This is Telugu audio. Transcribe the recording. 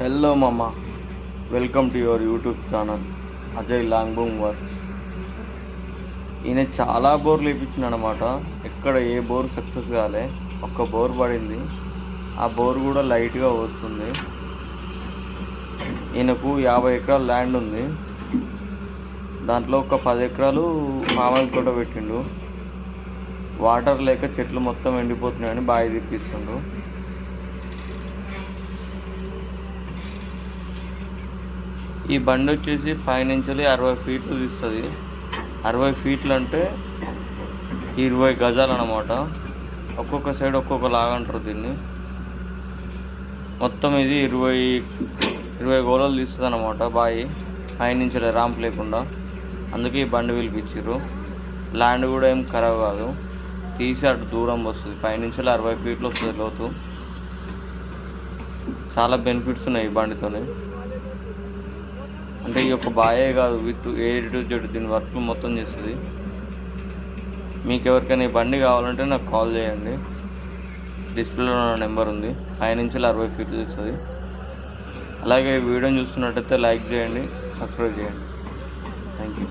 హలో మామ, welcome to your YouTube channel Ajay లాంగ్బూమ్ వర్క్స్. ఈయన చాలా బోర్లు వేయించినాడు అనమాట. ఎక్కడ ఏ బోర్ సక్సెస్ కాలే. ఒక్క బోర్ పడింది, ఆ బోర్ కూడా లైట్గా వస్తుంది. ఈయనకు 50 ఎకరాల ల్యాండ్ ఉంది. దాంట్లో ఒక 10 ఎకరాలు మామిడి తోట పెట్టిండు. వాటర్ లేక చెట్లు మొత్తం ఎండిపోతున్నాయని బావి తెప్పిస్తుండు. ఈ బండి వచ్చేసి పైనుంచి 60 ఫీట్లు తీస్తుంది. 60 ఫీట్లు అంటే 20 గజాలు అన్నమాట. ఒక్కొక్క సైడ్ ఒక్కొక్క లాగా అంటారు దీన్ని. మొత్తం ఇది 20 గోళాలు తీస్తుంది అన్నమాట బావి, పైనుంచి ర్యాంప్ లేకుండా. అందుకే ఈ బండి పిలిపించారు. ల్యాండ్ కూడా ఏం ఖరాబ్ కాదు, తీసి అటు దూరం వస్తుంది. పైనుంచి 60 ఫీట్లు వస్తుంది లోతు. చాలా బెనిఫిట్స్ ఉన్నాయి ఈ బండితోనే. అంటే ఈ యొక్క బాయే కాదు, విత్ A to Z దీని వర్క్ మొత్తం చేస్తుంది. మీకు ఎవరికైనా ఈ బండి కావాలంటే నాకు కాల్ చేయండి. డిస్ప్లేలో నా నెంబర్ ఉంది. పైనుంచి 60 ఫీట్లు తీస్తుంది. అలాగే ఈ వీడియోని చూస్తున్నట్టయితే లైక్ చేయండి, సబ్స్క్రైబ్ చేయండి. Thank you.